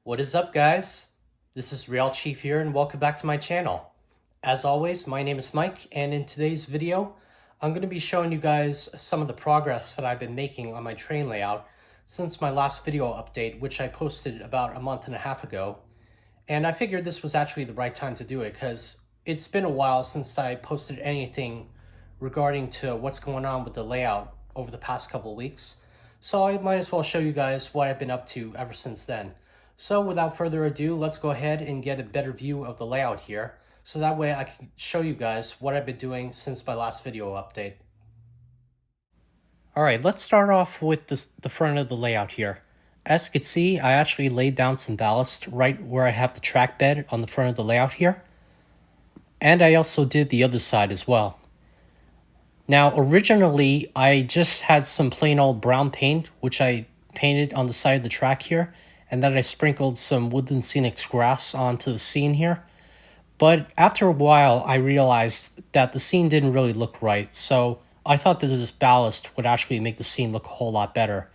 What is up, guys? This is Real Chief here, and welcome back to my channel. As always, my name is Mike, and in today's video, I'm going to be showing you guys some of the progress that I've been making on my train layout since my last video update, which I posted about a month and a half ago. And I figured this was actually the right time to do it because it's been a while since I posted anything regarding to what's going on with the layout over the past couple weeks. So I might as well show you guys what I've been up to ever since then. So without further ado, let's go ahead and get a better view of the layout here, so that way I can show you guys what I've been doing since my last video update. Alright, let's start off with the front of the layout here. As you can see, I actually laid down some ballast right where I have the track bed on the front of the layout here. And I also did the other side as well. Now, originally, I just had some plain old brown paint, which I painted on the side of the track here, and then I sprinkled some Woodland Scenic grass onto the scene here. But after a while, I realized that the scene didn't really look right, so I thought that this ballast would actually make the scene look a whole lot better.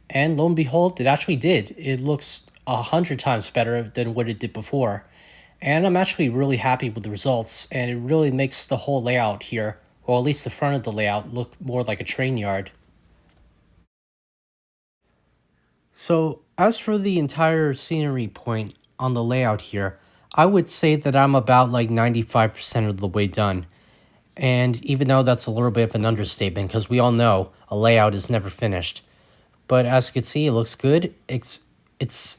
And lo and behold, it actually did. It looks 100 times better than what it did before. And I'm actually really happy with the results, and it really makes the whole layout here, or at least the front of the layout, look more like a train yard. So, as for the entire scenery point on the layout here, I would say that I'm about like 95% of the way done. And even though that's a little bit of an understatement, because we all know a layout is never finished. But as you can see, it looks good. It's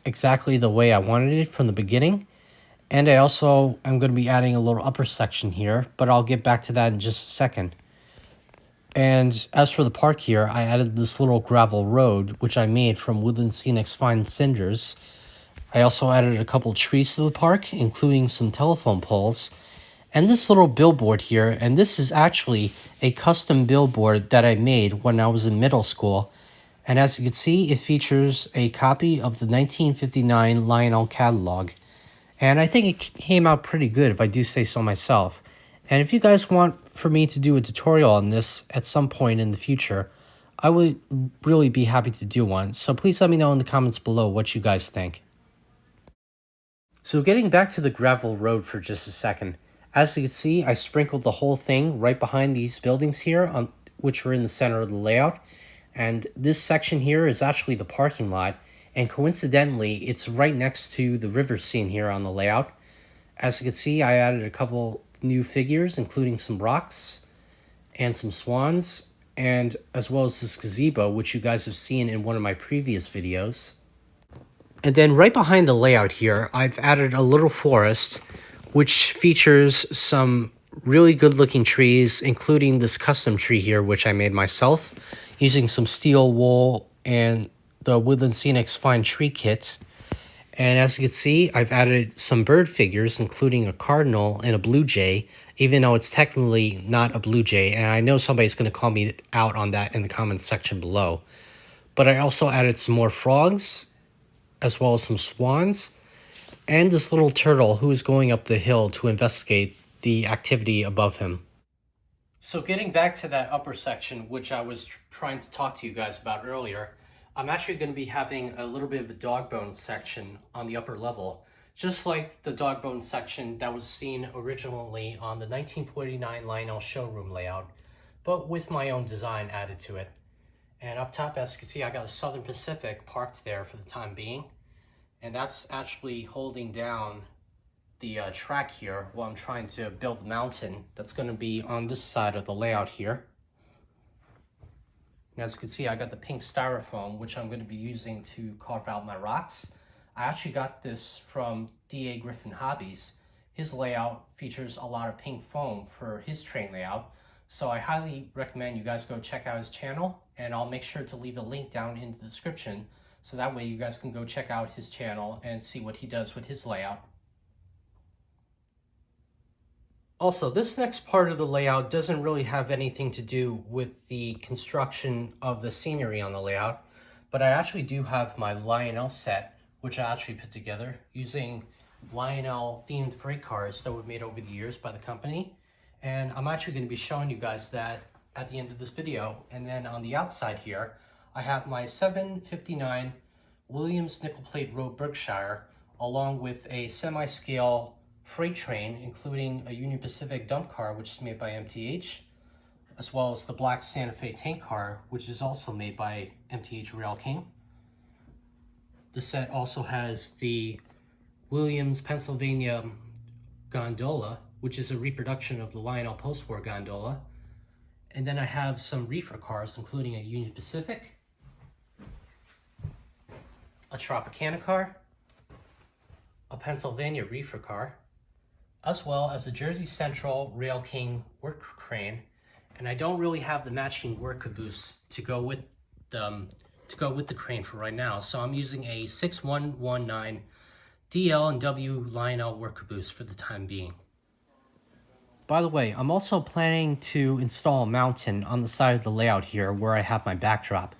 exactly the way I wanted it from the beginning. And I also am going to be adding a little upper section here, but I'll get back to that in just a second. And as for the park here, I added this little gravel road, which I made from Woodland Scenic's fine cinders. I also added a couple trees to the park, including some telephone poles, and this little billboard here. And this is actually a custom billboard that I made when I was in middle school. And as you can see, it features a copy of the 1959 Lionel catalog. And I think it came out pretty good, if I do say so myself. And if you guys want for me to do a tutorial on this at some point in the future, I would really be happy to do one. So please let me know in the comments below what you guys think. So getting back to the gravel road for just a second. As you can see, I sprinkled the whole thing right behind these buildings here, which are in the center of the layout. And this section here is actually the parking lot. And coincidentally, it's right next to the river scene here on the layout. As you can see, I added a couple new figures, including some rocks and some swans, and as well as this gazebo, which you guys have seen in one of my previous videos. And then right behind the layout here, I've added a little forest, which features some really good looking trees, including this custom tree here, which I made myself using some steel wool and the Woodland Scenic's fine tree kit. And as you can see, I've added some bird figures, including a cardinal and a blue jay, even though it's technically not a blue jay. And I know somebody's going to call me out on that in the comments section below. But I also added some more frogs, as well as some swans, and this little turtle who is going up the hill to investigate the activity above him. So getting back to that upper section, which I was trying to talk to you guys about earlier, I'm actually going to be having a little bit of a dog bone section on the upper level, just like the dog bone section that was seen originally on the 1949 Lionel showroom layout, but with my own design added to it. And up top, as you can see, I got a Southern Pacific parked there for the time being, and that's actually holding down the track here while I'm trying to build the mountain that's going to be on this side of the layout here. And as you can see, I got the pink styrofoam, which I'm going to be using to carve out my rocks. I actually got this from D.A. Griffin Hobbies. His layout features a lot of pink foam for his train layout, so I highly recommend you guys go check out his channel, and I'll make sure to leave a link down in the description So that way you guys can go check out his channel and see what he does with his layout. Also, this next part of the layout doesn't really have anything to do with the construction of the scenery on the layout, but I actually do have my Lionel set, which I actually put together using Lionel themed freight cars that were made over the years by the company. And I'm actually going to be showing you guys that at the end of this video. And then on the outside here, I have my 759 Williams nickel plate road Berkshire, along with a semi-scale freight train, including a Union Pacific dump car, which is made by MTH, as well as the black Santa Fe tank car, which is also made by MTH Rail King. The set also has the Williams Pennsylvania gondola, which is a reproduction of the Lionel post-war gondola. And then I have some reefer cars, including a Union Pacific, a Tropicana car, a Pennsylvania reefer car, as well as a Jersey Central Rail King work crane. And I don't really have the matching work caboose to go with the crane for right now, so I'm using a 6119 DL and W Lionel work caboose for the time being. By the way, I'm also planning to install a mountain on the side of the layout here where I have my backdrop.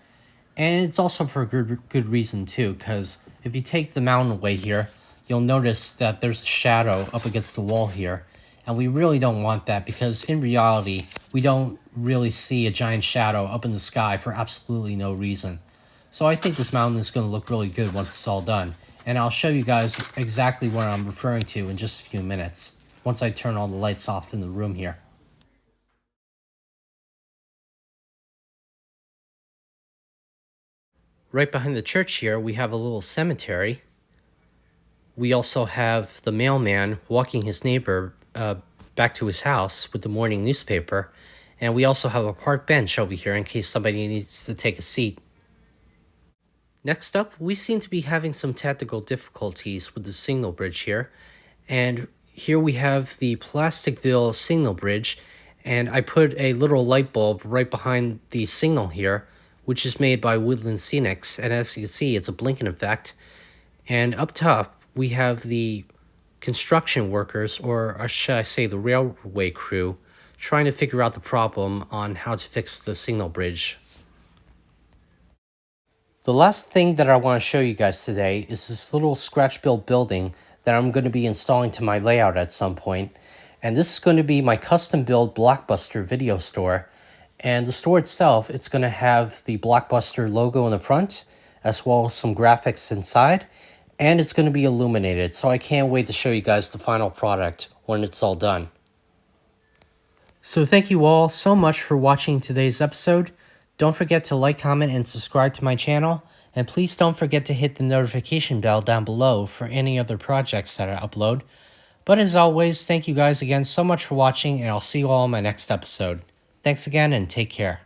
And it's also for a good reason too, because if you take the mountain away here, you'll notice that there's a shadow up against the wall here. And we really don't want that, because in reality, we don't really see a giant shadow up in the sky for absolutely no reason. So I think this mountain is going to look really good once it's all done. And I'll show you guys exactly what I'm referring to in just a few minutes, once I turn all the lights off in the room here. Right behind the church here, we have a little cemetery. We also have the mailman walking his neighbor back to his house with the morning newspaper. And we also have a park bench over here in case somebody needs to take a seat. Next up, we seem to be having some technical difficulties with the signal bridge here. And here we have the Plasticville signal bridge. And I put a little light bulb right behind the signal here, which is made by Woodland Scenics. And as you can see, it's a blinking effect. And up top, we have the construction workers, or should I say the railway crew, trying to figure out the problem on how to fix the signal bridge. The last thing that I want to show you guys today is this little scratch-built building that I'm going to be installing to my layout at some point. And this is going to be my custom-built Blockbuster video store. And the store itself, it's going to have the Blockbuster logo in the front, as well as some graphics inside. And it's going to be illuminated, so I can't wait to show you guys the final product when it's all done. So thank you all so much for watching today's episode. Don't forget to like, comment, and subscribe to my channel. And please don't forget to hit the notification bell down below for any other projects that I upload. But as always, thank you guys again so much for watching, and I'll see you all in my next episode. Thanks again, and take care.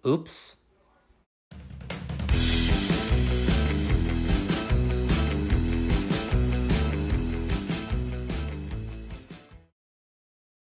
Oops.